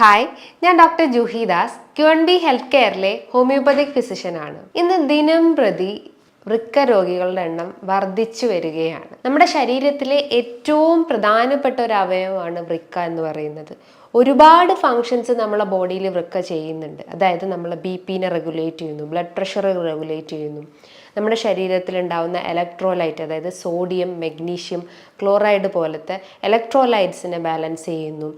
Hi, ഞാൻ doctor Juhi Das, Q&B health കെയറിലെ homeopathic ഫിസിഷ്യനാണ്. ഇന്ന് ദിനം പ്രതി വൃക്ക രോഗികളുടെ എണ്ണം വർദ്ധിച്ചു വരികയാണ്. നമ്മുടെ ശരീരത്തിലെ ഏറ്റവും പ്രധാനപ്പെട്ട ഒരു അവയവമാണ് വൃക്ക എന്ന് പറയുന്നത്. ഒരുപാട് ഫങ്ഷൻസ് നമ്മളെ ബോഡിയിൽ വൃക്ക ചെയ്യുന്നുണ്ട്. അതായത് നമ്മളെ BP റെഗുലേറ്റ് ചെയ്യുന്നു, ബ്ലഡ് പ്രഷർ റെഗുലേറ്റ് ചെയ്യുന്നു, നമ്മുടെ ശരീരത്തിൽ ഉണ്ടാകുന്ന ഇലക്ട്രോലൈറ്റ്, അതായത് സോഡിയം, മെഗ്നീഷ്യം, ക്ലോറൈഡ് പോലത്തെ ഇലക്ട്രോലൈറ്റ്സിനെ ബാലൻസ് ചെയ്യുന്നു,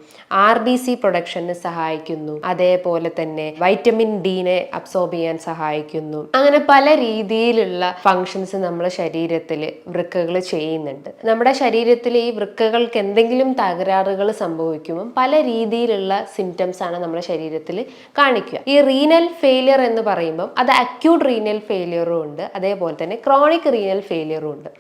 RBC പ്രൊഡക്ഷന് സഹായിക്കുന്നു, അതേപോലെ തന്നെ വൈറ്റമിൻ ഡിനെ അബ്സോർബ് ചെയ്യാൻ സഹായിക്കുന്നു. അങ്ങനെ പല രീതിയിലുള്ള ഫങ്ഷൻസ് നമ്മുടെ ശരീരത്തിൽ വൃക്കകൾ ചെയ്യുന്നുണ്ട്. നമ്മുടെ ശരീരത്തിൽ ഈ വൃക്കകൾക്ക് എന്തെങ്കിലും തകരാറുകൾ സംഭവിക്കുമ്പോൾ പല രീതിയിലുള്ള സിംറ്റംസ് ആണ് നമ്മുടെ ശരീരത്തിൽ കാണിക്കുക. ഈ റീനൽ ഫെയിലിയർ എന്ന് പറയുമ്പോൾ അത് അക്യൂട്ട് റീനൽ ഫെയിലിയറും ഉണ്ട്, അതേപോലെ തന്നെ ക്രോണിക് റീനൽ ഫെയിലിയറും ഉണ്ട്.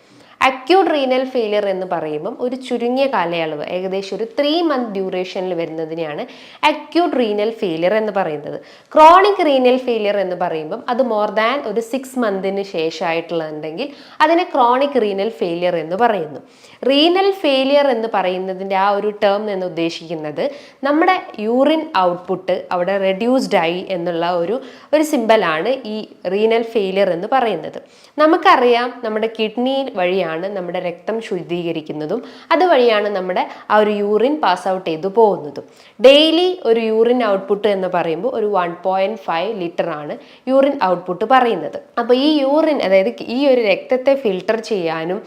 അക്യൂട്ട് റീനൽ ഫെയിലിയർ എന്ന് പറയുമ്പം ഒരു ചുരുങ്ങിയ കാലയളവ്, ഏകദേശം ഒരു 3 month ഡ്യൂറേഷനിൽ വരുന്നതിനെയാണ് അക്യൂട്ട് റീനൽ ഫെയിലിയർ എന്ന് പറയുന്നത്. ക്രോണിക് റീനൽ ഫെയിലിയർ എന്ന് പറയുമ്പം അത് മോർ ദാൻ ഒരു 6 months ശേഷമായിട്ടുള്ളതുണ്ടെങ്കിൽ അതിനെ ക്രോണിക് റീനൽ ഫെയിലിയർ എന്ന് പറയുന്നു. റീനൽ ഫെയിലിയർ എന്ന് പറയുന്നതിൻ്റെ ആ ഒരു ടേം എന്ന് ഉദ്ദേശിക്കുന്നത് നമ്മുടെ യൂറിൻ ഔട്ട്പുട്ട് അവിടെ റെഡ്യൂസ്ഡ് ആയി എന്നുള്ള ഒരു സിമ്പലാണ് ഈ റീനൽ ഫെയിലിയർ എന്ന് പറയുന്നത്. നമുക്കറിയാം, നമ്മുടെ കിഡ്നി വഴിയാണ് നമ്മുടെ രക്തം ശുദ്ധീകരിക്കുന്നതും അതുവഴിയാണ് നമ്മുടെ ആ ഒരു യൂറിൻ പാസ് ഔട്ട് ചെയ്തു പോകുന്നതും. ഡെയിലി ഒരു യൂറിൻ ഔട്ട്പുട്ട് എന്ന് പറയുമ്പോൾ ഒരു 1.5 ലിറ്റർ ആണ് യൂറിൻ ഔട്ട്പുട്ട് പറയുന്നത്. അപ്പോൾ ഈ യൂറിൻ, അതായത് ഈ ഒരു രക്തത്തെ ഫിൽട്ടർ ചെയ്യാനും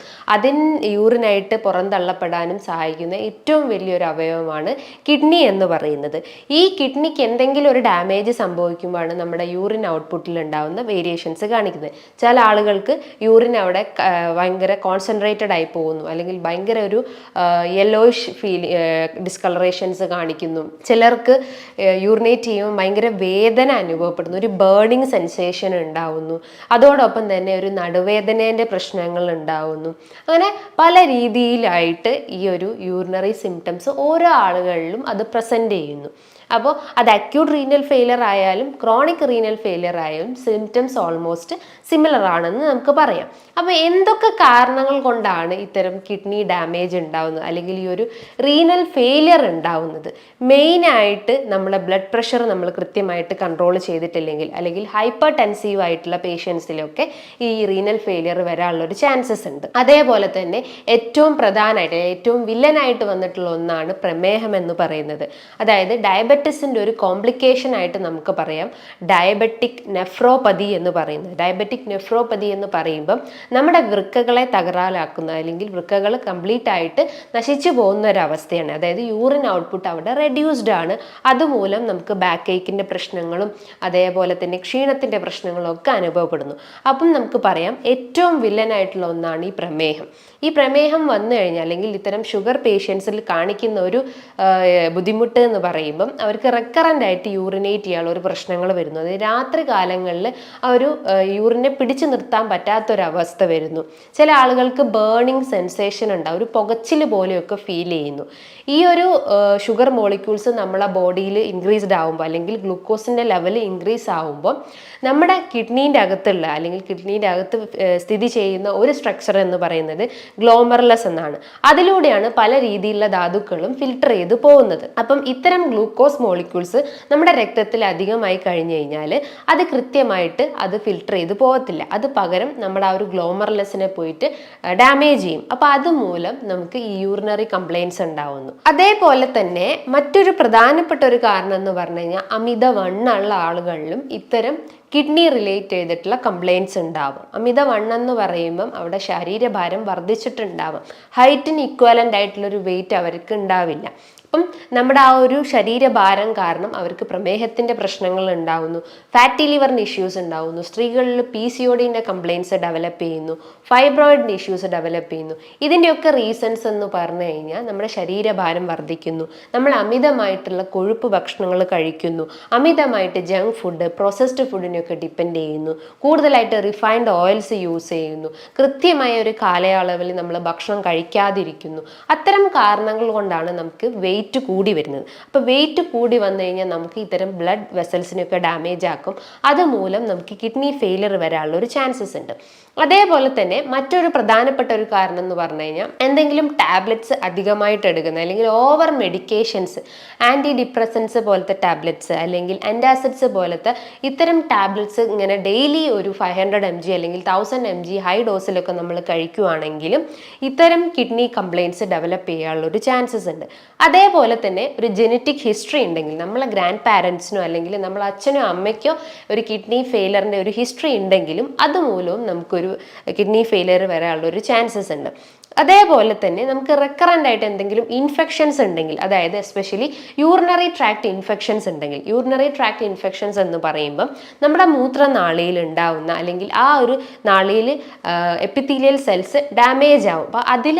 യൂറിനായിട്ട് പുറന്തള്ളപ്പെടാനും സഹായിക്കുന്ന ഏറ്റവും വലിയൊരു അവയവമാണ് കിഡ്നി എന്ന് പറയുന്നത്. ഈ കിഡ്നിക്ക് എന്തെങ്കിലും ഒരു ഡാമേജ് സംഭവിക്കുമ്പോഴാണ് നമ്മുടെ യൂറിൻ ഔട്ട്പുട്ടിൽ ഉണ്ടാകുന്ന വേരിയേഷൻസ് കാണിക്കുന്നത്. ചില ആളുകൾക്ക് യൂറിൻ അവിടെ ഭയങ്കര കോൺസെൻട്രേറ്റഡ് ആയി പോകുന്നു, അല്ലെങ്കിൽ ഭയങ്കര ഒരു യെല്ലോയിഷ് ഡിസ്കളറേഷൻസ് കാണിക്കുന്നു. ചിലർക്ക് യൂറിനേറ്റ് ചെയ്യുമ്പോൾ ഭയങ്കര വേദന അനുഭവപ്പെടുന്നു, ഒരു ബേണിങ് സെൻസേഷൻ ഉണ്ടാവുന്നു, അതോടൊപ്പം തന്നെ ഒരു നടുവേദനേൻ്റെ പ്രശ്നങ്ങൾ ഉണ്ടാവുന്നു. അങ്ങനെ പല രീതിയിലായിട്ട് ഈ ഒരു യൂറിനറി സിംറ്റംസ് ഓരോ ആളുകളിലും അത് പ്രസൻറ്റ് ചെയ്യുന്നു. അപ്പോൾ അത് അക്യൂട്ട് റീനൽ ഫെയിലിയർ ആയാലും ക്രോണിക് റീനൽ ഫെയിലിയർ ആയാലും സിംറ്റംസ് ഓൾമോസ്റ്റ് സിമിലർ ആണെന്ന് നമുക്ക് പറയാം. അപ്പോൾ എന്തൊക്കെ കാരണങ്ങൾ കൊണ്ടാണ് ഇത്തരം കിഡ്നി ഡാമേജ് ഉണ്ടാവുന്നത്, അല്ലെങ്കിൽ ഈ ഒരു റീനൽ ഫെയിലിയർ ഉണ്ടാവുന്നത്? മെയിനായിട്ട് നമ്മളെ ബ്ലഡ് പ്രഷർ നമ്മൾ കൃത്യമായിട്ട് കൺട്രോൾ ചെയ്തിട്ടില്ലെങ്കിൽ, അല്ലെങ്കിൽ ഹൈപ്പർ ടെൻസീവ് ആയിട്ടുള്ള പേഷ്യൻസിലൊക്കെ ഈ റീനൽ ഫെയിലിയർ വരാനുള്ളൊരു ചാൻസസ് ഉണ്ട്. അതേപോലെ തന്നെ ഏറ്റവും പ്രധാനമായിട്ട്, ഏറ്റവും വില്ലനായിട്ട് വന്നിട്ടുള്ള ഒന്നാണ് പ്രമേഹം എന്ന് പറയുന്നത്. അതായത് ഡയബറ്റിസിൻ്റെ ഒരു കോംപ്ലിക്കേഷൻ ആയിട്ട് നമുക്ക് പറയാം ഡയബറ്റിക് നെഫ്രോപ്പതി എന്ന് പറയുന്നത്. ഡയബറ്റിക് നെഫ്രോപ്പതി എന്ന് പറയുമ്പം നമ്മുടെ വൃക്കകളെ തകരാറാക്കുന്ന, അല്ലെങ്കിൽ വൃക്കകൾ കംപ്ലീറ്റ് ആയിട്ട് നശിച്ചു പോകുന്ന ഒരവസ്ഥയാണ്. അതായത് യൂറിൻ ഔട്ട്പുട്ട് അവിടെ റെഡ്യൂസ്ഡ് ആണ്. അതുമൂലം നമുക്ക് ബാക്ക് ഏക്കിൻ്റെ പ്രശ്നങ്ങളും അതേപോലെ തന്നെ ക്ഷീണത്തിൻ്റെ പ്രശ്നങ്ങളും ഒക്കെ അനുഭവപ്പെടുന്നു. അപ്പം നമുക്ക് പറയാം ഏറ്റവും വില്ലനായിട്ടുള്ള ഒന്നാണ് ഈ പ്രമേഹം. ഈ പ്രമേഹം വന്നു കഴിഞ്ഞാൽ, അല്ലെങ്കിൽ ഇത്തരം ഷുഗർ പേഷ്യൻസിൽ കാണിക്കുന്ന ഒരു ബുദ്ധിമുട്ട് എന്ന് പറയുമ്പം അവർക്ക് റെക്കറൻ്റ് ആയിട്ട് യൂറിനേറ്റ് ചെയ്യാനുള്ള ഒരു പ്രശ്നങ്ങൾ വരുന്നു. അത് രാത്രി കാലങ്ങളിൽ ആ ഒരു യൂറിനെ പിടിച്ചു നിർത്താൻ പറ്റാത്തൊരവസ്ഥ വരുന്നു. ചില ആളുകൾക്ക് ബേണിംഗ് സെൻസേഷൻ ഉണ്ടാവും, ഒരു പുകച്ചിൽ പോലെയൊക്കെ ഫീൽ ചെയ്യുന്നു. ഈ ഒരു ഷുഗർ മോളിക്യൂൾസ് നമ്മളെ ബോഡിയിൽ ഇൻക്രീസ്ഡ് ആകുമ്പോൾ, അല്ലെങ്കിൽ ഗ്ലൂക്കോസിൻ്റെ ലെവൽ ഇൻക്രീസ് ആകുമ്പോൾ നമ്മുടെ കിഡ്നീൻ്റെ അകത്തുള്ള, അല്ലെങ്കിൽ കിഡ്നീൻ്റെ അകത്ത് സ്ഥിതി ചെയ്യുന്ന ഒരു സ്ട്രക്ചർ എന്ന് പറയുന്നത് ഗ്ലോമർലസ് എന്നാണ്. അതിലൂടെയാണ് പല രീതിയിലുള്ള ധാതുക്കളും ഫിൽട്ടർ ചെയ്ത് പോകുന്നത്. അപ്പം ഇത്തരം ഗ്ലൂക്കോസ് മോളിക്യൂൾസ് നമ്മുടെ രക്തത്തിൽ അധികമായി കഴിഞ്ഞു കഴിഞ്ഞാൽ അത് കൃത്യമായിട്ട് അത് ഫിൽട്ടർ ചെയ്ത് പോകത്തില്ല. അത് പകരം നമ്മുടെ ആ ഒരു ഗ്ലോമർലെസിനെ പോയിട്ട് ഡാമേജ് ചെയ്യും. അപ്പോൾ അതുമൂലം നമുക്ക് ഈ യൂറിനറി കംപ്ലയിൻസ് ഉണ്ടാവുന്നു. അതേപോലെ തന്നെ മറ്റൊരു പ്രധാനപ്പെട്ട ഒരു കാരണം എന്ന് പറഞ്ഞു കഴിഞ്ഞാൽ അമിതവണ്ണമുള്ള ആളുകളിലും ഇത്തരം കിഡ്നി റിലേറ്റ് ചെയ്തിട്ടുള്ള കംപ്ലയിൻസ് ഉണ്ടാവും. അമിതവണ്ണം എന്ന് പറയുമ്പം അവിടെ ശരീരഭാരം വർദ്ധിച്ചിട്ടുണ്ടാവും. ഹൈറ്റിന് ഇക്വലൻ്റ് ആയിട്ടുള്ളൊരു വെയിറ്റ് അവർക്ക് ഉണ്ടാവില്ല. അപ്പം നമ്മുടെ ആ ഒരു ശരീരഭാരം കാരണം അവർക്ക് പ്രമേഹത്തിൻ്റെ പ്രശ്നങ്ങൾ ഉണ്ടാവുന്നു, ഫാറ്റി ലിവറിന് ഇഷ്യൂസ് ഉണ്ടാവുന്നു, സ്ത്രീകളിൽ PCODൻ്റെ കംപ്ലയിൻസ് ഡെവലപ്പ് ചെയ്യുന്നു, ഫൈബ്രോയിഡിൻ്റെ ഇഷ്യൂസ് ഡെവലപ്പ് ചെയ്യുന്നു. ഇതിൻ്റെയൊക്കെ റീസൺസ് എന്ന് പറഞ്ഞു കഴിഞ്ഞാൽ നമ്മുടെ ശരീരഭാരം വർദ്ധിക്കുന്നു, നമ്മൾ അമിതമായിട്ടുള്ള കൊഴുപ്പ് ഭക്ഷണങ്ങൾ കഴിക്കുന്നു, അമിതമായിട്ട് ജങ്ക് ഫുഡ്, പ്രോസസ്ഡ് ഫുഡിനൊക്കെ ഫുഡിനെയൊക്കെ ഡിപ്പെൻഡ് ചെയ്യുന്നു, കൂടുതലായിട്ട് റിഫൈൻഡ് ഓയിൽസ് യൂസ് ചെയ്യുന്നു, കൃത്യമായ ഒരു കാലയളവിൽ നമ്മൾ ഭക്ഷണം കഴിക്കാതിരിക്കുന്നു. അത്തരം കാരണങ്ങൾ കൊണ്ടാണ് നമുക്ക് വെയിറ്റ് കൂടി വരുന്നത്. അപ്പോൾ വെയിറ്റ് കൂടി വന്നു കഴിഞ്ഞാൽ നമുക്ക് ഇത്തരം ബ്ലഡ് വെസൽസിനൊക്കെ ഡാമേജ് ആക്കും. അതുമൂലം നമുക്ക് കിഡ്നി ഫെയിലിയർ വരാനുള്ള ഒരു ചാൻസസ് ഉണ്ട്. അതേപോലെ തന്നെ മറ്റൊരു പ്രധാനപ്പെട്ട ഒരു കാരണം എന്ന് പറഞ്ഞു കഴിഞ്ഞാൽ എന്തെങ്കിലും ടാബ്ലറ്റ്സ് അധികമായിട്ട് എടുക്കുന്ന, അല്ലെങ്കിൽ ഓവർ മെഡിക്കേഷൻസ്, ആൻറ്റി ഡിപ്രസൻസ് പോലത്തെ ടാബ്ലറ്റ്സ് അല്ലെങ്കിൽ ആൻറ്റാസിഡ്സ് പോലത്തെ ഇത്തരം ടാബ്ലറ്റ്സ് ഇങ്ങനെ ഡെയിലി ഒരു 500 mg അല്ലെങ്കിൽ 1000 mg ഹൈ ഡോസിലൊക്കെ നമ്മൾ കഴിക്കുകയാണെങ്കിലും ഇത്തരം കിഡ്നി കംപ്ലയിൻറ്റ്സ് ഡെവലപ്പ് ചെയ്യാനുള്ള ഒരു ചാൻസസ് ഉണ്ട്. അതേപോലെ തന്നെ ഒരു ജെനറ്റിക് ഹിസ്റ്ററി ഉണ്ടെങ്കിൽ, നമ്മളെ ഗ്രാൻഡ് പാരൻസിനോ അല്ലെങ്കിൽ നമ്മളെ അച്ഛനോ അമ്മയ്ക്കോ ഒരു കിഡ്നി ഫെയിലറിൻ്റെ ഒരു ഹിസ്റ്ററി ഉണ്ടെങ്കിലും അതുമൂലവും നമുക്കൊരു കിഡ്നി ഫെയിലിയർ വരാനുള്ള ഒരു ചാൻസസ് ഉണ്ട്. അതേപോലെ തന്നെ നമുക്ക് റെക്കറൻ്റ് ആയിട്ട് എന്തെങ്കിലും ഇൻഫെക്ഷൻസ് ഉണ്ടെങ്കിൽ, അതായത് എസ്പെഷ്യലി യൂറിനറി ട്രാക്ട് ഇൻഫെക്ഷൻസ് ഉണ്ടെങ്കിൽ, യൂറിനറി ട്രാക്ട് ഇൻഫെക്ഷൻസ് എന്ന് പറയുമ്പം നമ്മുടെ മൂത്രനാളിയിൽ ഉണ്ടാവുന്ന അല്ലെങ്കിൽ ആ ഒരു നാളിയിൽ എപ്പിത്തീലിയൽ സെൽസ് ഡാമേജ് ആവും. അപ്പോൾ അതിൽ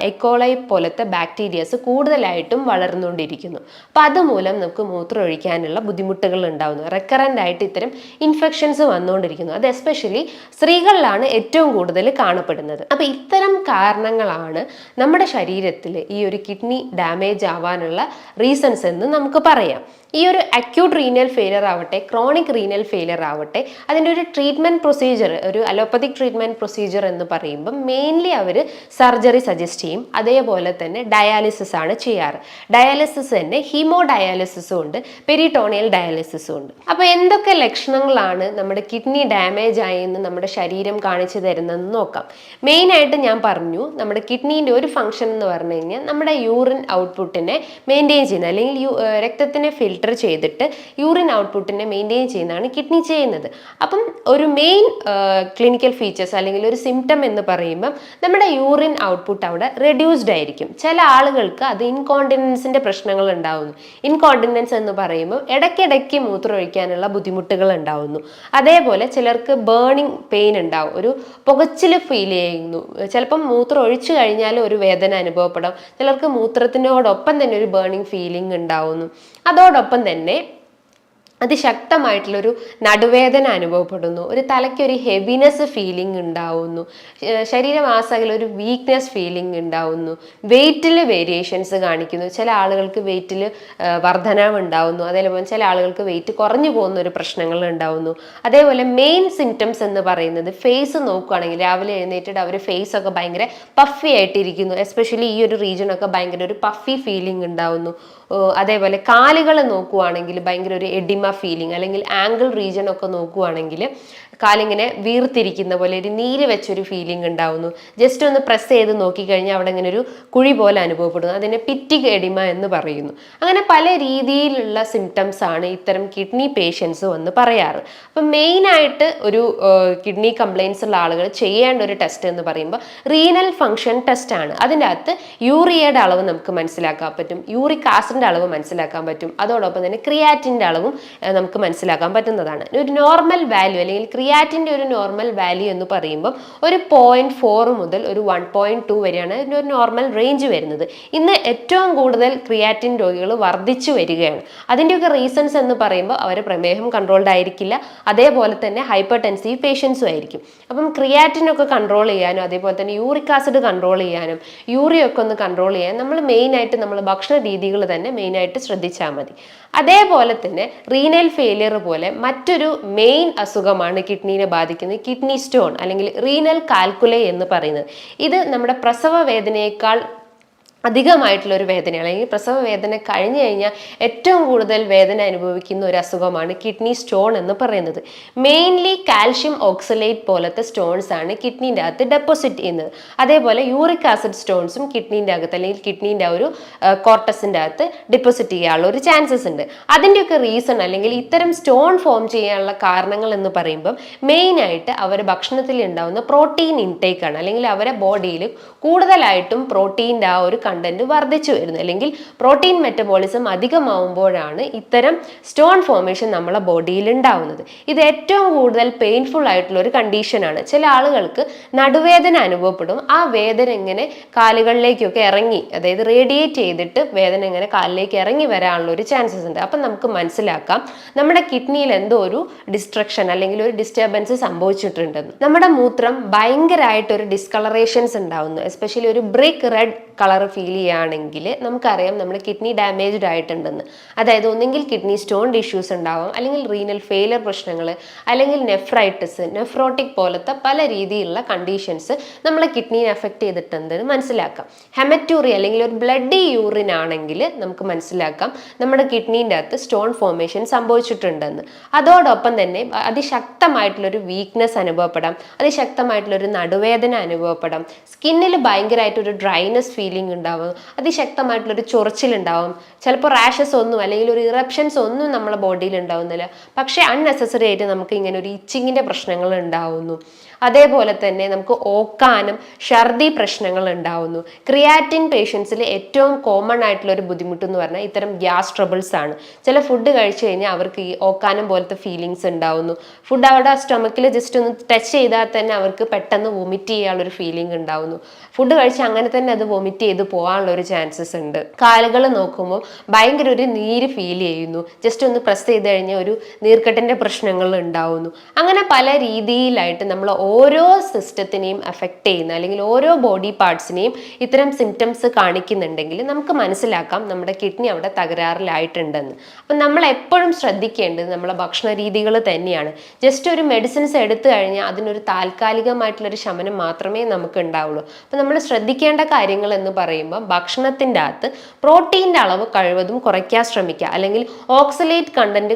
എക്കോളൈ പോലത്തെ ബാക്ടീരിയസ് കൂടുതലായിട്ടും വളർന്നുകൊണ്ടിരിക്കുന്നു. അപ്പോൾ അതുമൂലം നമുക്ക് മൂത്രം ഒഴിക്കാനുള്ള ബുദ്ധിമുട്ടുകൾ ഉണ്ടാവുന്നു. റെക്കറൻ്റ് ആയിട്ട് ഇത്തരം ഇൻഫെക്ഷൻസ് വന്നുകൊണ്ടിരിക്കുന്നു. അത് എസ്പെഷ്യലി സ്ത്രീകളിലാണ് ഏറ്റവും കൂടുതൽ കാണപ്പെടുന്നത്. അപ്പോൾ ഇത്തരം കാരണങ്ങളാണ് നമ്മുടെ ശരീരത്തിൽ ഈ ഒരു കിഡ്നി ഡാമേജ് ആവാനുള്ള റീസൺസ് എന്ന് നമുക്ക് പറയാം. ഈ ഒരു അക്യൂട്ട് റീനൽ ഫെയിലിയർ ആവട്ടെ, ക്രോണിക് റീനൽ ഫെയിലിയർ ആവട്ടെ, അതിൻ്റെ ഒരു ട്രീറ്റ്മെൻറ്റ് പ്രൊസീജിയർ, ഒരു അലോപ്പതിക് ട്രീറ്റ്മെൻറ്റ് പ്രൊസീജിയർ എന്ന് പറയുമ്പം മെയിൻലി അവർ സർജറി സജസ്റ്റ് ചെയ്യും. അതേപോലെ തന്നെ ഡയാലിസിസ് ആണ് ചെയ്യാറ്. ഡയാലിസിസ് തന്നെ ഹീമോ ഡയാലിസിസും ഉണ്ട്, പെരിട്ടോണിയൽ ഡയാലിസിസും ഉണ്ട്. അപ്പോൾ എന്തൊക്കെ ലക്ഷണങ്ങളാണ് നമ്മുടെ കിഡ്നി ഡാമേജ് ആയെന്ന് നമ്മുടെ ശരീരം കാണിച്ചു തരുന്നതെന്ന് നോക്കാം. മെയിനായിട്ട് ഞാൻ പറഞ്ഞു, നമ്മുടെ കിഡ്നീൻ്റെ ഒരു ഫംഗ്ഷൻ എന്ന് പറഞ്ഞു കഴിഞ്ഞാൽ നമ്മുടെ യൂറിൻ ഔട്ട്പുട്ടിനെ മെയിൻറ്റെയിൻ ചെയ്യുന്നത്, അല്ലെങ്കിൽ രക്തത്തിനെ ഫിൽട്ടർ ചെയ്തിട്ട് യൂറിൻ ഔട്ട്പുട്ടിനെ മെയിൻറ്റെയിൻ ചെയ്യുന്നതാണ് കിഡ്നി ചെയ്യുന്നത്. അപ്പം ഒരു മെയിൻ ക്ലിനിക്കൽ ഫീച്ചേഴ്സ് അല്ലെങ്കിൽ ഒരു സിംറ്റം എന്ന് പറയുമ്പം നമ്മുടെ യൂറിൻ ഔട്ട്പുട്ട് അവിടെ റെഡ്യൂസ്ഡ് ആയിരിക്കും. ചില ആളുകൾക്ക് അത് ഇൻകോണ്ടിനൻസിൻ്റെ പ്രശ്നങ്ങൾ ഉണ്ടാവുന്നു. ഇൻകോണ്ടിനൻസ് എന്ന് പറയുമ്പോൾ ഇടയ്ക്കിടയ്ക്ക് മൂത്രമൊഴിക്കാനുള്ള ബുദ്ധിമുട്ടുകൾ ഉണ്ടാവുന്നു. അതേപോലെ ചിലർക്ക് ബേണിംഗ് പെയിൻ ഉണ്ടാവും, ഒരു പുകച്ചിൽ ഫീൽ ചെയ്യുന്നു. ചിലപ്പം മൂത്രം ഒഴിച്ചു കഴിഞ്ഞാൽ ഒരു വേദന അനുഭവപ്പെടാം. ചിലർക്ക് മൂത്രത്തിനോടൊപ്പം തന്നെ ഒരു ബേണിംഗ് ഫീലിംഗ് ഉണ്ടാവുന്നു. അതോടൊപ്പം തന്നെ അതിശക്തമായിട്ടുള്ളൊരു നടുവേദന അനുഭവപ്പെടുന്നു, ഒരു തലയ്ക്കൊരു ഹെവിനെസ് ഫീലിംഗ് ഉണ്ടാവുന്നു, ശരീരമാസകല ഒരു വീക്ക്നെസ് ഫീലിംഗ് ഉണ്ടാവുന്നു, വെയിറ്റിൽ വേരിയേഷൻസ് കാണിക്കുന്നു. ചില ആളുകൾക്ക് വെയിറ്റിൽ വർധനവ് ഉണ്ടാവുന്നു, അതേപോലെ ചില ആളുകൾക്ക് വെയിറ്റ് കുറഞ്ഞു പോകുന്ന ഒരു പ്രശ്നങ്ങൾ ഉണ്ടാവുന്നു. അതേപോലെ മെയിൻ സിംറ്റംസ് എന്ന് പറയുന്നത് ഫേസ് നോക്കുകയാണെങ്കിൽ രാവിലെ എഴുന്നേറ്റിട്ട് അവർ ഫേസ് ഒക്കെ ഭയങ്കര പഫി ആയിട്ടിരിക്കുന്നു. എസ്പെഷ്യലി ഈ ഒരു റീജിയനൊക്കെ ഭയങ്കര ഒരു പഫി ഫീലിംഗ് ഉണ്ടാവുന്നു. അതേപോലെ കാലുകൾ നോക്കുവാണെങ്കിൽ ഭയങ്കര ഒരു എഡിമ ഫീലിംഗ്, അല്ലെങ്കിൽ ആംഗിൾ റീജിയൻ ഒക്കെ നോക്കുവാണെങ്കിൽ കാലിങ്ങനെ വീർത്തിരിക്കുന്ന പോലെ ഒരു നീര് വെച്ചൊരു ഫീലിംഗ് ഉണ്ടാവുന്നു. ജസ്റ്റ് ഒന്ന് പ്രസ് ചെയ്ത് നോക്കിക്കഴിഞ്ഞാൽ അവിടെ ഇങ്ങനെ ഒരു കുഴി പോലെ അനുഭവപ്പെടുന്നു. അതിനെ പിറ്റിക് എഡിമ എന്ന് പറയുന്നു. അങ്ങനെ പല രീതിയിലുള്ള സിംറ്റംസ് ആണ് ഇത്തരം കിഡ്നി പേഷ്യൻസ് വന്ന് പറയാറ്. അപ്പം മെയിനായിട്ട് ഒരു കിഡ്നി കംപ്ലയിൻസ് ഉള്ള ആളുകൾ ചെയ്യേണ്ട ഒരു ടെസ്റ്റ് എന്ന് പറയുമ്പോൾ റീനൽ ഫങ്ഷൻ ടെസ്റ്റ് ആണ്. അതിൻ്റെ അകത്ത് യൂറിയയുടെ അളവ് നമുക്ക് മനസ്സിലാക്കാൻ പറ്റും, യൂറിക് ആസിഡിൻ്റെ അളവ് മനസ്സിലാക്കാൻ പറ്റും, അതോടൊപ്പം തന്നെ ക്രിയാറ്റിൻ്റെ അളവും നമുക്ക് മനസ്സിലാക്കാൻ പറ്റുന്നതാണ്. ഒരു നോർമൽ വാല്യൂ അല്ലെങ്കിൽ ക്രിയാറ്റിൻ്റെ ഒരു നോർമൽ വാല്യൂ എന്ന് പറയുമ്പോൾ ഒരു 0.4 മുതൽ ഒരു 1.2 വരെയാണ് ഇതിൻ്റെ ഒരു നോർമൽ റേഞ്ച് വരുന്നത്. ഇന്ന് ഏറ്റവും കൂടുതൽ ക്രിയാറ്റിൻ രോഗികൾ വർദ്ധിച്ചു വരികയാണ്. അതിൻ്റെയൊക്കെ റീസൺസ് എന്ന് പറയുമ്പോൾ അവർ പ്രമേഹം കൺട്രോൾഡ് ആയിരിക്കില്ല, അതേപോലെ തന്നെ ഹൈപ്പർ ടെൻസീവ് പേഷ്യൻസും ആയിരിക്കും. അപ്പം ക്രിയാറ്റിനൊക്കെ കൺട്രോൾ ചെയ്യാനും അതേപോലെ തന്നെ യൂറിക് ആസിഡ് കൺട്രോൾ ചെയ്യാനും യൂറിയൊക്കെ ഒന്ന് കൺട്രോൾ ചെയ്യാൻ നമ്മൾ മെയിനായിട്ട് നമ്മൾ ഭക്ഷണ രീതികൾ തന്നെ മെയിനായിട്ട് ശ്രദ്ധിച്ചാൽ മതി. അതേപോലെ തന്നെ റീനൽ ഫെയിലിയർ പോലെ മറ്റൊരു മെയിൻ അസുഖമാണ് കിഡ്നീനെ ബാധിക്കുന്നത്, കിഡ്നി സ്റ്റോൺ അല്ലെങ്കിൽ റീനൽ കാൽക്കുലൈ എന്ന് പറയുന്നത്. ഇത് നമ്മുടെ പ്രസവ വേദനയേക്കാൾ അധികമായിട്ടുള്ള ഒരു വേദനയാണ്, അല്ലെങ്കിൽ പ്രസവ വേദന കഴിഞ്ഞു കഴിഞ്ഞാൽ ഏറ്റവും കൂടുതൽ വേദന അനുഭവിക്കുന്ന ഒരു അസുഖമാണ് കിഡ്നി സ്റ്റോൺ എന്ന് പറയുന്നത്. മെയിൻലി കാൽഷ്യം ഓക്സലേറ്റ് പോലത്തെ സ്റ്റോൺസ് ആണ് കിഡ്നീൻ്റെ അകത്ത് ഡെപ്പോസിറ്റ് ചെയ്യുന്നത്. അതേപോലെ യൂറിക് ആസിഡ് സ്റ്റോൺസും കിഡ്നീൻ്റെ അകത്ത് അല്ലെങ്കിൽ കിഡ്നീൻ്റെ ഒരു കോർട്ടസിൻ്റെ അകത്ത് ഡെപ്പോസിറ്റ് ചെയ്യാനുള്ള ഒരു ചാൻസസ് ഉണ്ട്. അതിൻ്റെയൊക്കെ റീസൺ അല്ലെങ്കിൽ ഇത്തരം സ്റ്റോൺ ഫോം ചെയ്യാനുള്ള കാരണങ്ങൾ എന്ന് പറയുമ്പം മെയിനായിട്ട് അവരുടെ ഭക്ഷണത്തിൽ ഉണ്ടാകുന്ന പ്രോട്ടീൻ ഇൻടേക്ക് ആണ്, അല്ലെങ്കിൽ അവരുടെ ബോഡിയിൽ കൂടുതലായിട്ടും പ്രോട്ടീൻ്റെ ആ ഒരു കണ്ടന്റ് വർദ്ധിച്ചു വരുന്നു, അല്ലെങ്കിൽ പ്രോട്ടീൻ മെറ്റബോളിസം അധികമാവുമ്പോഴാണ് ഇത്തരം സ്റ്റോൺ ഫോർമേഷൻ നമ്മളെ ബോഡിയിൽ ഉണ്ടാവുന്നത്. ഇത് ഏറ്റവും കൂടുതൽ പെയിൻഫുൾ ആയിട്ടുള്ള ഒരു കണ്ടീഷനാണ്. ചില ആളുകൾക്ക് നടുവേദന അനുഭവപ്പെടും. ആ വേദന ഇങ്ങനെ കാലുകളിലേക്കൊക്കെ ഇറങ്ങി, അതായത് റേഡിയേറ്റ് ചെയ്തിട്ട് വേദന ഇങ്ങനെ കാലിലേക്ക് ഇറങ്ങി വരാനുള്ള ഒരു ചാൻസസ് ഉണ്ട്. അപ്പം നമുക്ക് മനസ്സിലാക്കാം നമ്മുടെ കിഡ്നിയിൽ എന്തോ ഒരു ഡിസ്ട്രക്ഷൻ അല്ലെങ്കിൽ ഒരു ഡിസ്റ്റർബൻസ് സംഭവിച്ചിട്ടുണ്ടെന്ന്. നമ്മുടെ മൂത്രം ഭയങ്കരമായിട്ട് ഒരു ഡിസ്കളറേഷൻസ് ഉണ്ടാവുന്നു, എസ്പെഷ്യലി ഒരു ബ്രിക്ക് റെഡ് കളർ ഫീൽ ചെയ്യുകയാണെങ്കിൽ നമുക്കറിയാം നമ്മുടെ കിഡ്നി ഡാമേജ്ഡ് ആയിട്ടുണ്ടെന്ന്. അതായത് ഒന്നെങ്കിൽ കിഡ്നി സ്റ്റോൺ ഇഷ്യൂസ് ഉണ്ടാവാം, അല്ലെങ്കിൽ റീനൽ ഫെയിലർ പ്രശ്നങ്ങൾ, അല്ലെങ്കിൽ നെഫ്രൈറ്റിസ്, നെഫ്രോട്ടിക് പോലത്തെ പല രീതിയിലുള്ള കണ്ടീഷൻസ് നമ്മളെ കിഡ്നിയെ എഫക്ട് ചെയ്തിട്ടുണ്ടെന്ന് മനസ്സിലാക്കാം. ഹെമറ്റൂറി അല്ലെങ്കിൽ ഒരു ബ്ലഡി യൂറിൻ ആണെങ്കിൽ നമുക്ക് മനസ്സിലാക്കാം നമ്മുടെ കിഡ്നീൻ്റെ അകത്ത് സ്റ്റോൺ ഫോർമേഷൻ സംഭവിച്ചിട്ടുണ്ടെന്ന്. അതോടൊപ്പം തന്നെ അതിശക്തമായിട്ടുള്ളൊരു വീക്ക്നെസ് അനുഭവപ്പെടാം, അതിശക്തമായിട്ടുള്ളൊരു നടുവേദന അനുഭവപ്പെടാം, സ്കിന്നിൽ ഭയങ്കരമായിട്ടൊരു ഡ്രൈനെസ് ഫീലിംഗ് ഉണ്ടാവും, അതിശക്തമായിട്ടുള്ളൊരു ചൊറിച്ചിലുണ്ടാവും, ചിലപ്പോൾ റാഷസ് ഒന്നും അല്ലെങ്കിൽ ഒരു ഇറപ്ഷൻസ് ഒന്നും നമ്മുടെ ബോഡിയിൽ ഉണ്ടാവുന്നില്ല, പക്ഷേ അൺനെസസറി ആയിട്ട് നമുക്ക് ഇങ്ങനെ ഒരു ഇച്ചിങ്ങിൻ്റെ പ്രശ്നങ്ങൾ ഉണ്ടാവുന്നു. അതേപോലെ തന്നെ നമുക്ക് ഓക്കാനം, ഛർദി പ്രശ്നങ്ങൾ ഉണ്ടാവുന്നു. ക്രിയാറ്റിൻ പേഷ്യൻസിൽ ഏറ്റവും കോമൺ ആയിട്ടുള്ള ഒരു ബുദ്ധിമുട്ട് എന്ന് പറഞ്ഞാൽ ഇത്തരം ഗ്യാസ് ട്രബിൾസ് ആണ്. ചില ഫുഡ് കഴിച്ചു കഴിഞ്ഞാൽ അവർക്ക് ഈ ഓക്കാനം പോലത്തെ ഫീലിങ്സ് ഉണ്ടാവുന്നു. ഫുഡ് അവരുടെ സ്റ്റൊമക്കിൽ ജസ്റ്റ് ഒന്ന് ടച്ച് ചെയ്താൽ തന്നെ അവർക്ക് പെട്ടെന്ന് വൊമിറ്റ് ചെയ്യാനുള്ളൊരു ഫീലിംഗ് ഉണ്ടാവുന്നു. ഫുഡ് കഴിച്ച് അങ്ങനെ തന്നെ അത് വൊമിറ്റ് ചെയ്ത് പോകാനുള്ള ഒരു ചാൻസസ് ഉണ്ട്. കാലുകൾ നോക്കുമ്പോൾ ഭയങ്കര ഒരു നീര് ഫീൽ ചെയ്യുന്നു, ജസ്റ്റ് ഒന്ന് പ്രസ് ചെയ്ത് കഴിഞ്ഞാൽ ഒരു നീർക്കെട്ടിൻ്റെ പ്രശ്നങ്ങൾ ഉണ്ടാവുന്നു. അങ്ങനെ പല രീതിയിലായിട്ട് നമ്മൾ ഓരോ സിസ്റ്റത്തിനെയും എഫക്റ്റ് ചെയ്യുന്ന അല്ലെങ്കിൽ ഓരോ ബോഡി പാർട്സിനെയും ഇത്തരം സിംറ്റംസ് കാണിക്കുന്നുണ്ടെങ്കിൽ നമുക്ക് മനസ്സിലാക്കാം നമ്മുടെ കിഡ്നി അവിടെ തകരാറിലായിട്ടുണ്ടെന്ന്. അപ്പം നമ്മൾ എപ്പോഴും ശ്രദ്ധിക്കേണ്ടത് നമ്മളെ ഭക്ഷണ രീതികൾ തന്നെയാണ്. ജസ്റ്റ് ഒരു മെഡിസിൻസ് എടുത്തു കഴിഞ്ഞാൽ അതിനൊരു താൽക്കാലികമായിട്ടുള്ളൊരു ശമനം മാത്രമേ നമുക്ക് ഉണ്ടാവുള്ളൂ. അപ്പം നമ്മൾ ശ്രദ്ധിക്കേണ്ട കാര്യങ്ങൾ എന്ന് പറയുമ്പോൾ ഭക്ഷണത്തിൻ്റെ അകത്ത് പ്രോട്ടീൻ്റെ അളവ് കഴിവതും കുറയ്ക്കാൻ ശ്രമിക്കുക, അല്ലെങ്കിൽ ഓക്സലേറ്റ് കണ്ടന്റ്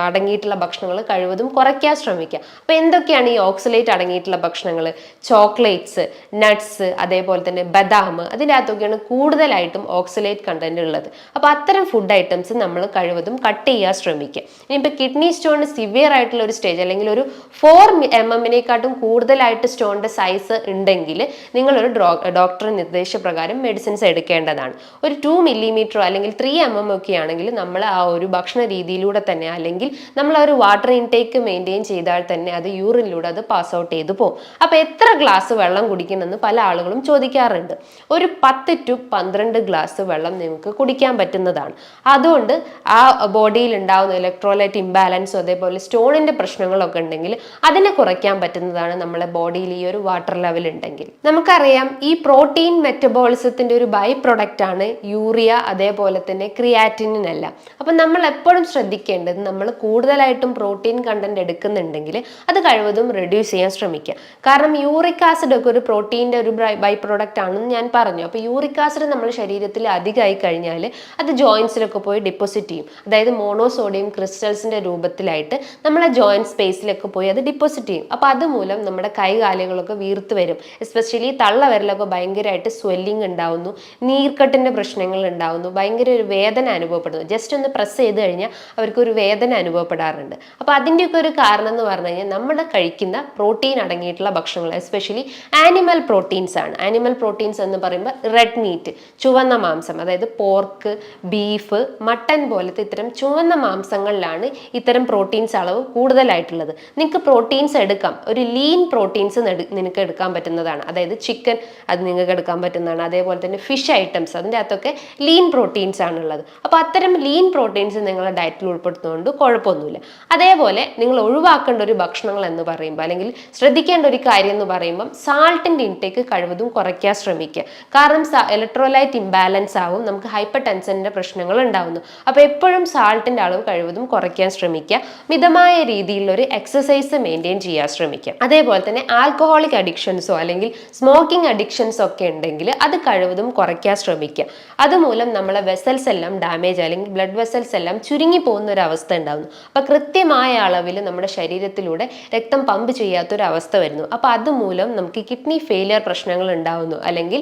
അടങ്ങിയിട്ടുള്ള ഭക്ഷണങ്ങൾ കഴിവതും കുറയ്ക്കാൻ ശ്രമിക്കുക. അപ്പോൾ എന്തൊക്കെയാണ് ഈ ഓക്സലേറ്റ് അടങ്ങിയിട്ടുള്ള ഭക്ഷണങ്ങൾ? ചോക്ലേറ്റ്സ്, നട്ട്സ്, അതേപോലെ തന്നെ ബദാം, അതിൻ്റെ അകത്തൊക്കെയാണ് കൂടുതലായിട്ടും ഓക്സലേറ്റ് കണ്ടന്റ് ഉള്ളത്. അപ്പോൾ അത്തരം ഫുഡ് ഐറ്റംസ് നമ്മൾ കഴിവതും കട്ട് ചെയ്യാൻ ശ്രമിക്കുക. ഇനിയിപ്പോൾ കിഡ്നി സ്റ്റോൺ സിവിയർ ആയിട്ടുള്ള ഒരു സ്റ്റേജ് അല്ലെങ്കിൽ ഒരു 4 mm കൂടുതലായിട്ട് സ്റ്റോണിൻ്റെ സൈസ് ഉണ്ടെങ്കിൽ നിങ്ങളൊരു ഡോക്ടർ നിർദ്ദേശപ്രകാരം മെഡിസിൻസ് എടുക്കേണ്ടതാണ്. ഒരു 2 mm അല്ലെങ്കിൽ 3 mm ഒക്കെ ആണെങ്കിൽ നമ്മൾ ആ ഒരു ഭക്ഷണ രീതിയിലൂടെ തന്നെ അല്ലെങ്കിൽ നമ്മൾ ആ ഒരു വാട്ടർ ഇൻടേക്ക് മെയിൻറ്റെയിൻ ചെയ്താൽ തന്നെ അത് യൂറിനിലൂടെ അത് പാസ് ഔട്ട് ചെയ്ത് പോകും. അപ്പോൾ എത്ര ഗ്ലാസ് വെള്ളം കുടിക്കണമെന്ന് പല ആളുകളും ചോദിക്കാറുണ്ട്. ഒരു 10 to 12 ഗ്ലാസ് വെള്ളം നിങ്ങൾക്ക് കുടിക്കാൻ പറ്റുന്നതാണ്. അതുകൊണ്ട് ആ ബോഡിയിൽ ഉണ്ടാകുന്ന ഇലക്ട്രോലൈറ്റ് ഇംബാലൻസും അതേപോലെ സ്റ്റോണിൻ്റെ പ്രശ്നങ്ങളൊക്കെ ഉണ്ടെങ്കിൽ അതിനെ കുറയ്ക്കാൻ പറ്റുന്നതാണ് നമ്മളെ ബോഡിയിൽ ഈ ഒരു വാട്ടർ ലെവൽ ഉണ്ടെങ്കിൽ. നമുക്കറിയാം ഈ പ്രോട്ടീൻ മെറ്റബോളിസത്തിൻ്റെ ഒരു ബൈ പ്രൊഡക്റ്റ് ആണ് യൂറിയ, അതേപോലെ തന്നെ ക്രിയാറ്റിനിൻ എല്ലാം. അപ്പം നമ്മൾ എപ്പോഴും ശ്രദ്ധിക്കേണ്ടത് നമ്മൾ കൂടുതലായിട്ടും പ്രോട്ടീൻ കണ്ടന്റ് എടുക്കുന്നുണ്ടെങ്കിൽ അത് കഴിവതും റെഡ്യൂസ് ചെയ്യാൻ ശ്രമിക്കുക. കാരണം യൂറിക് ആസിഡ് ഒക്കെ ഒരു പ്രോട്ടീൻ്റെ ഒരു ബൈ പ്രൊഡക്റ്റ് ആണെന്ന് ഞാൻ പറഞ്ഞു. അപ്പോൾ യൂറിക് ആസിഡ് നമ്മുടെ ശരീരത്തിൽ അധികമായി കഴിഞ്ഞാൽ അത് ജോയിൻസിലൊക്കെ പോയി ഡിപ്പോസിറ്റ് ചെയ്യും. അതായത് മോണോസോഡിയം ക്രിസ്റ്റൽസിൻ്റെ രൂപത്തിലായിട്ട് നമ്മളെ ജോയിൻറ്റ് സ്പേസിലൊക്കെ പോയി അത് ഡിപ്പോസിറ്റ് ചെയ്യും. അപ്പോൾ അതുമൂലം നമ്മുടെ കൈകാലുകളൊക്കെ വീർത്ത് വരും. എസ്പെഷ്യലി തള്ളവിരലൊക്കെ ഭയങ്കരമായിട്ട് സ്വെല്ലിങ് ഉണ്ടാവുന്നു, നീർക്കെട്ടിൻ്റെ പ്രശ്നങ്ങൾ ഉണ്ടാവുന്നു, ഭയങ്കര ഒരു വേദന അനുഭവപ്പെടുന്നു. ജസ്റ്റ് ഒന്ന് പ്രസ് ചെയ്ത് കഴിഞ്ഞാൽ അവർക്കൊരു വേദന അനുഭവപ്പെടാറുണ്ട്. അപ്പോൾ അതിൻ്റെയൊക്കെ ഒരു കാരണം എന്ന് പറഞ്ഞു കഴിഞ്ഞാൽ നമ്മൾ കഴിക്കുന്ന പ്രോട്ടീൻ അടങ്ങിയിട്ടുള്ള ഭക്ഷണങ്ങൾ എസ്പെഷ്യലി ആനിമൽ പ്രോട്ടീൻസ് ആണ്. ആനിമൽ പ്രോട്ടീൻസ് എന്ന് പറയുമ്പോൾ റെഡ് മീറ്റ്, ചുവന്ന മാംസം, അതായത് പോർക്ക്, ബീഫ്, മട്ടൻ പോലത്തെ ഇത്തരം ചുവന്ന മാംസങ്ങളിലാണ് ഇത്തരം പ്രോട്ടീൻസ് അളവ് കൂടുതലായിട്ടുള്ളത്. നിങ്ങൾക്ക് പ്രോട്ടീൻസ് എടുക്കാം, ഒരു ലീൻ പ്രോട്ടീൻസ് നിനക്ക് എടുക്കാൻ പറ്റുന്നതാണ്. അതായത് ചിക്കൻ അത് നിങ്ങൾക്ക് എടുക്കാൻ പറ്റുന്നതാണ്. അതേപോലെ തന്നെ ഫിഷ് ഐറ്റംസ് അതിൻ്റെ അകത്തൊക്കെ ലീൻ പ്രോട്ടീൻസ് ആണുള്ളത്. അപ്പോൾ അത്തരം ലീൻ പ്രോട്ടീൻസ് നിങ്ങളുടെ ഡയറ്റിൽ ഉൾപ്പെടുത്തുന്നതുകൊണ്ട് കുഴപ്പമൊന്നുമില്ല. അതേപോലെ നിങ്ങൾ ഒഴിവാക്കേണ്ട ഒരു ഭക്ഷണങ്ങൾ എന്ന് പറയുമ്പോൾ അല്ലെങ്കിൽ ശ്രദ്ധിക്കേണ്ട ഒരു കാര്യം എന്ന് പറയുമ്പം സാൾട്ടിൻ്റെ ഇൻടേക്ക് കഴിവതും കുറയ്ക്കാൻ ശ്രമിക്കുക. കാരണം ഇലക്ട്രോലൈറ്റ് ഇംബാലൻസ് ആവും, നമുക്ക് ഹൈപ്പർ ടെൻഷൻ്റെ പ്രശ്നങ്ങൾ ഉണ്ടാവുന്നു. അപ്പോൾ എപ്പോഴും സാൾട്ടിൻ്റെ അളവ് കഴിവതും കുറയ്ക്കാൻ ശ്രമിക്കുക. മിതമായ രീതിയിലൊരു എക്സസൈസ് മെയിൻറ്റെയിൻ ചെയ്യാൻ ശ്രമിക്കുക. അതേപോലെ തന്നെ ആൽക്കഹോളിക് അഡിക്ഷൻസോ അല്ലെങ്കിൽ സ്മോക്കിംഗ് അഡിക്ഷൻസോ ഒക്കെ ഉണ്ടെങ്കിൽ അത് കഴിവതും കുറയ്ക്കാൻ ശ്രമിക്കുക. അതുമൂലം നമ്മളെ വെസൽസ് എല്ലാം ഡാമേജ് അല്ലെങ്കിൽ ബ്ലഡ് വെസൽസ് എല്ലാം ചുരുങ്ങി പോകുന്ന ഒരു അവസ്ഥ ഉണ്ടാകുന്നു. അപ്പോൾ കൃത്യമായ അളവിൽ നമ്മുടെ ശരീരത്തിലൂടെ രക്തം പമ്പ് ചെയ്യാത്ത പറ്റാത്തൊരു അവസ്ഥ വരുന്നു. അപ്പോൾ അതുമൂലം നമുക്ക് കിഡ്നി ഫെയിലിയർ പ്രശ്നങ്ങൾ ഉണ്ടാവുന്നു, അല്ലെങ്കിൽ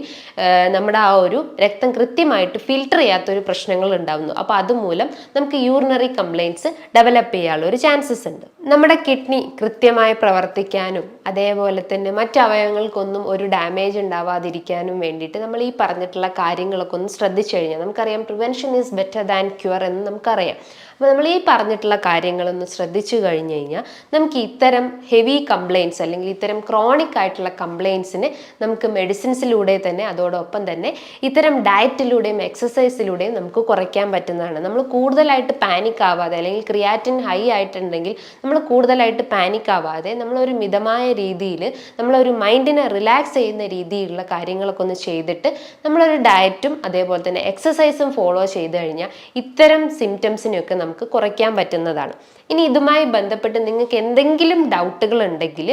നമ്മുടെ ആ ഒരു രക്തം കൃത്യമായിട്ട് ഫിൽട്ടർ ചെയ്യാത്തൊരു പ്രശ്നങ്ങൾ ഉണ്ടാവുന്നു. അപ്പോൾ അതുമൂലം നമുക്ക് യൂറിനറി കംപ്ലയിൻറ്റ്സ് ഡെവലപ്പ് ചെയ്യാനുള്ള ഒരു ചാൻസസ് ഉണ്ട്. നമ്മുടെ കിഡ്നി കൃത്യമായി പ്രവർത്തിക്കാനും അതേപോലെ തന്നെ മറ്റ് അവയവങ്ങൾക്കൊന്നും ഒരു ഡാമേജ് ഉണ്ടാവാതിരിക്കാനും വേണ്ടിയിട്ട് നമ്മൾ ഈ പറഞ്ഞിട്ടുള്ള കാര്യങ്ങളൊക്കെ ഒന്ന് ശ്രദ്ധിച്ചു കഴിഞ്ഞാൽ, നമുക്കറിയാം prevention is better than cure എന്ന് നമുക്കറിയാം. അപ്പോൾ നമ്മൾ ഈ പറഞ്ഞിട്ടുള്ള കാര്യങ്ങളൊന്ന് ശ്രദ്ധിച്ചു കഴിഞ്ഞു കഴിഞ്ഞാൽ നമുക്ക് ഇത്തരം ഹെവി കംപ്ലയിൻറ്റ്സ് അല്ലെങ്കിൽ ഇത്തരം ക്രോണിക് ആയിട്ടുള്ള കംപ്ലയിൻറ്റ്സിന് നമുക്ക് മെഡിസിൻസിലൂടെ തന്നെ അതോടൊപ്പം തന്നെ ഇത്തരം ഡയറ്റിലൂടെയും എക്സസൈസിലൂടെയും നമുക്ക് കുറയ്ക്കാൻ പറ്റുന്നതാണ്. നമ്മൾ കൂടുതലായിട്ട് പാനിക് ആവാതെ, അല്ലെങ്കിൽ ക്രിയാറ്റിൻ ഹൈ ആയിട്ടുണ്ടെങ്കിൽ നമ്മൾ കൂടുതലായിട്ട് പാനിക് ആവാതെ നമ്മളൊരു മിതമായ രീതിയിൽ നമ്മളൊരു മൈൻഡിനെ റിലാക്സ് ചെയ്യുന്ന രീതിയിലുള്ള കാര്യങ്ങളൊക്കെ ഒന്ന് ചെയ്തിട്ട് നമ്മളൊരു ഡയറ്റും അതേപോലെ തന്നെ എക്സസൈസും ഫോളോ ചെയ്ത് കഴിഞ്ഞാൽ ഇത്തരം സിംറ്റംസിനെയൊക്കെ നമുക്ക് കുറയ്ക്കാൻ പറ്റുന്നതാണ്. ഇനി ഇതുമായി ബന്ധപ്പെട്ട് നിങ്ങൾക്ക് എന്തെങ്കിലും ഡൗട്ടുകൾ ഉണ്ടെങ്കിൽ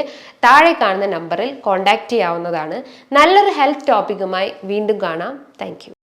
താഴെ കാണുന്ന നമ്പറിൽ കോൺടാക്റ്റ് ചെയ്യാവുന്നതാണ്. നല്ലൊരു ഹെൽത്ത് ടോപ്പിക്കുമായി വീണ്ടും കാണാം. താങ്ക്